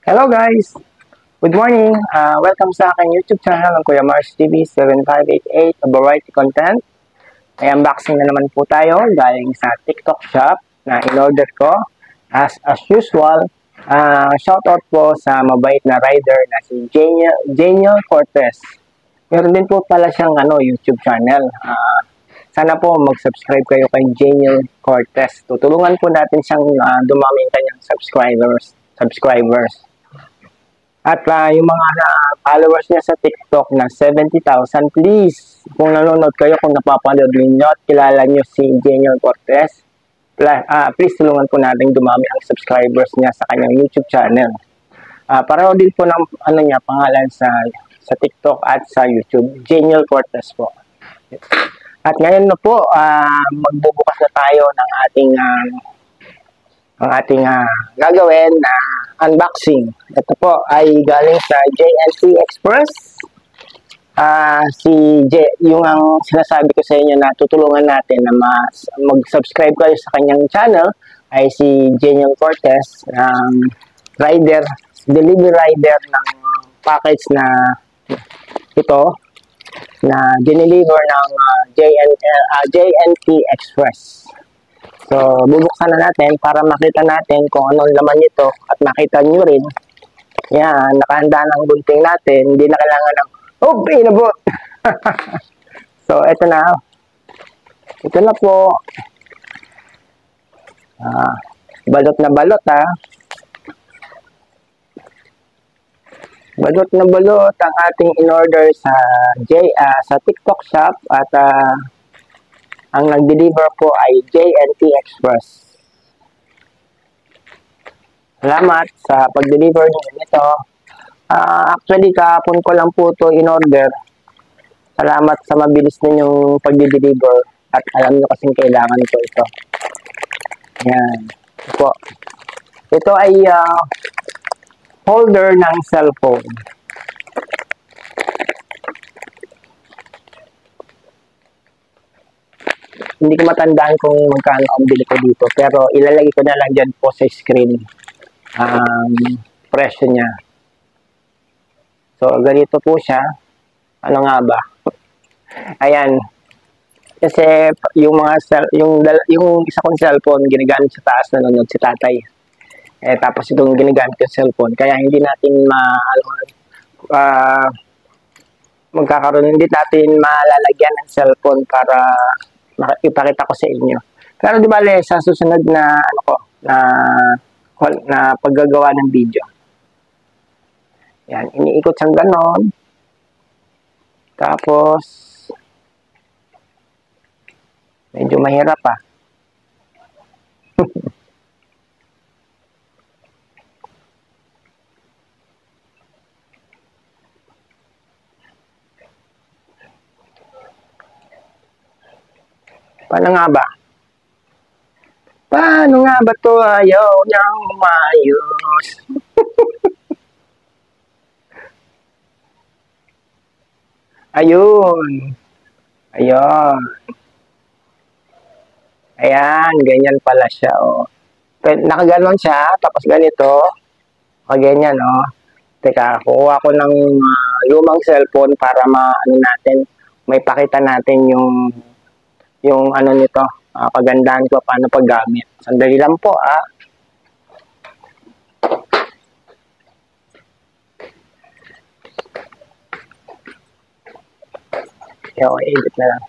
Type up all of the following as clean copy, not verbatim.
Hello guys! Good morning! Welcome sa aking YouTube channel ng Kuya Mars TV 7588, a variety content. May unboxing na naman po tayo galing sa TikTok shop na in-order ko. As usual, shoutout po sa mabait na rider na si Janiel Cortez. Meron din po pala siyang YouTube channel. Sana po mag-subscribe kayo kay Janiel Cortez. Tutulungan po natin siyang dumami ang kanyang subscribers. At yung mga followers niya sa TikTok na 70,000, please, kung nanonood kayo, kung napapanood ninyo at kilala niyo si Janiel Cortez, please tulungan po natin dumami ang subscribers niya sa kanyang YouTube channel. Pareho din po ng pangalan sa TikTok at sa YouTube, Janiel Cortez po. At ngayon na po, magbubukas na tayo ng ating gagawin na unboxing. Ito po ay galing sa JNT Express. Yung ang sinasabi ko sa inyo na tutulungan natin na mag-subscribe kayo sa kanyang channel ay si Janiel Cortez, delivery rider ng package na ito na dineliver ng JNT Express. So, bubuksan na natin para makita natin kung anong laman nito at makita nyo rin. Yan, nakahanda ng gunting natin. Hindi na kailangan ng, inabot! So, ito na. Ito na po. Balot na balot, Balot na balot ang ating in-order sa TikTok shop at ang nag-deliver po ay JNT Express. Salamat sa pag-deliver nito. Actually, kahapon ko lang po ito in-order. Salamat sa mabilis ninyong pag-deliver at alam nyo kasing kailangan ko ito. Yan. Ito po. Ito ay holder ng cellphone. Hindi ko matandaan kung magkano ang bili ko dito. Pero ilalagay ko na lang dyan po sa screen presyo niya. So, ganito po siya. Ano nga ba? Ayan. Kasi yung isa kong cellphone, ginagamit sa taas, nanonood si tatay. Tapos itong ginagamit yung cellphone. Kaya hindi natin hindi natin malalagyan ng cellphone para ipakita ko sa inyo. Pero di bale, sa susunod na na paggagawa ng video. Yan, iniikot siyang ganon. Tapos medyo mahirap Paano nga ba? Paano nga ba to? Ayaw niyang umayos. Ayun. Ayun. Ayan, ganyan pala siya, Nakaganon siya, tapos ganito. Ganyan, Teka, kukuha ko ng lumang cellphone para may pakita natin yung nito, kagandahan ko paano paggamit. Sandali lang po, edit na lang.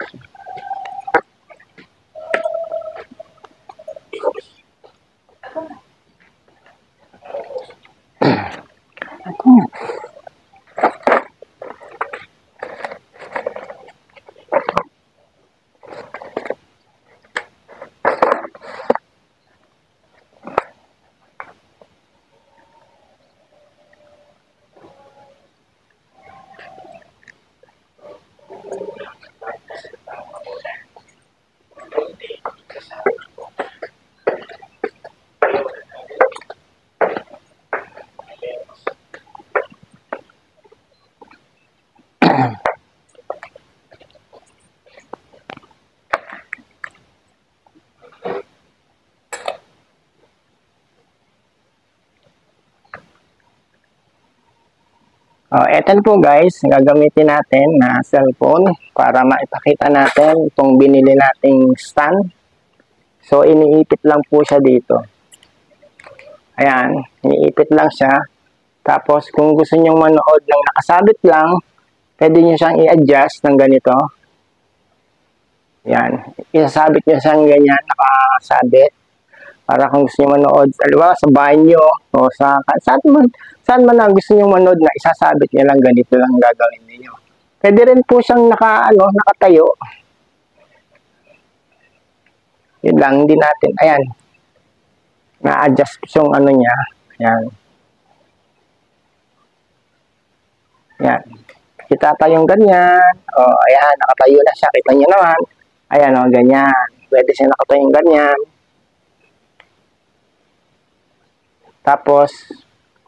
Eto na po guys, gagamitin natin na cellphone para maipakita natin itong binili nating stand. So, iniipit lang po siya dito. Ayan, iniipit lang siya. Tapos, kung gusto nyo manood ng nakasabit lang, pwede nyo siyang i-adjust ng ganito. Ayan, isasabit nyo siyang ganyan, nakasabit. Para kung gusto nyo manood, aliwa, sa banyo, o saan man ang gusto nyo manood na isasabit nyo lang, ganito lang gagawin niyo. Pwede rin po siyang nakatayo. Yun lang, hindi natin, ayan, na-adjust yung niya, ayan. Ayan, itatayong ganyan, ayan, nakatayo na siya, kita nyo naman, ayan, ganyan, pwede siya nakatayong ganyan. Tapos,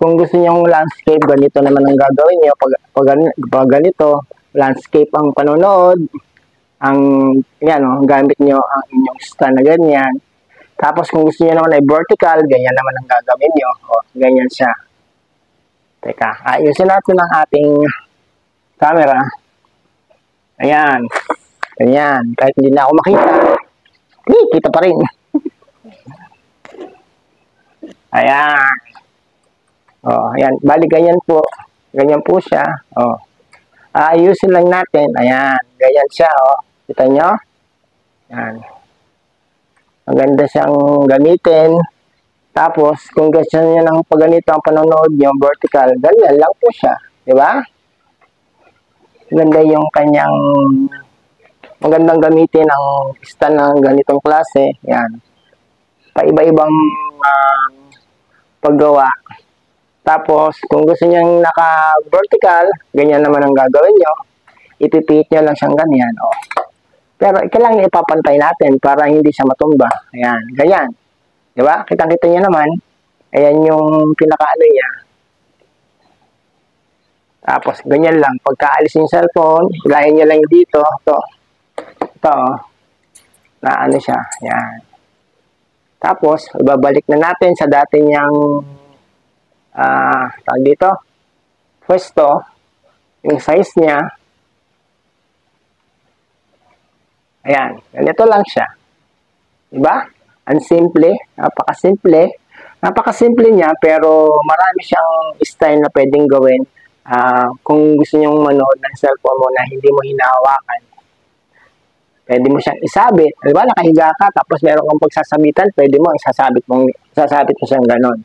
kung gusto niyo landscape, ganito naman ang gagawin niyo. Pag ganito, landscape ang panonood, gamit niyo ang inyong stand na ganyan. Tapos, kung gusto niyo naman ay vertical, ganyan naman ang gagawin niyo. Ganyan siya. Teka, ayusin natin ang ating camera. Ayan. Ganyan. Kahit hindi na ako makita, kita pa rin. Ayan. Ayan. Bali, ganyan po. Ganyan po siya. Ayusin lang natin. Ayan. Ganyan siya, Kita nyo? Ayan. Maganda siyang gamitin. Tapos, kung gusto nyo ng pagganito ang panonood nyo, vertical, ganyan lang po siya. Diba? Maganda yung kanyang magandang gamitin ang stand ng ganitong klase. Ayan. Paiba-ibang paggawa. Tapos, kung gusto niyang naka-vertical, ganyan naman ang gagawin nyo. Ipipihit nyo lang siyang ganyan. Pero, kailangan ipapantay natin para hindi siya matumba. Ayan, ganyan. Diba? Kitang-kita nyo naman. Ayan yung pinakaano niya. Tapos, ganyan lang. Pagkaalis yung cellphone, ilahin nyo lang dito. Ito, na ano siya. Ayan. Tapos, ibabalik na natin sa dati niyang tawag dito, pwesto, yung size niya. Ayan, ganito lang siya. Diba? Ang simple, napakasimple. Napakasimple niya, pero marami siyang style na pwedeng gawin kung gusto niyong manood ng cellphone mo na hindi mo hinahawakan. Pwede mo siyang isabit. Diba, nakahiga ka, tapos meron kang pagsasabitan, pwede mo isasabit mo siyang ganon.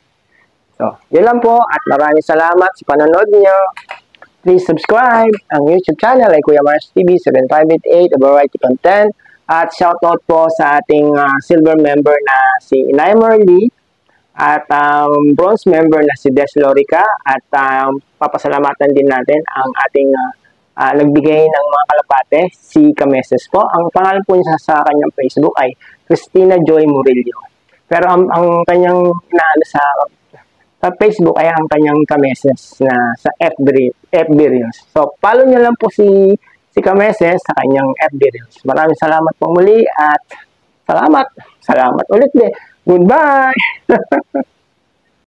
So, yun lang po, at maraming salamat sa panonood niyo. Please subscribe ang YouTube channel ay Kuya Mars TV 7588, a variety content. At shoutout po sa ating silver member na si Inay Merly, at bronze member na si Des Lorica, at papasalamatan din natin ang ating nagbigay ng mga kalapate, si Kameses po. Ang pangalan po niya sa kanyang Facebook ay Christina Joy Murillo. Pero ang kanyang sa Facebook ay ang kanyang Kameses na sa FB Reels. So, follow niyo lang po si Kameses sa kanyang FB Reels. Maraming salamat po muli at salamat ulit din. Goodbye!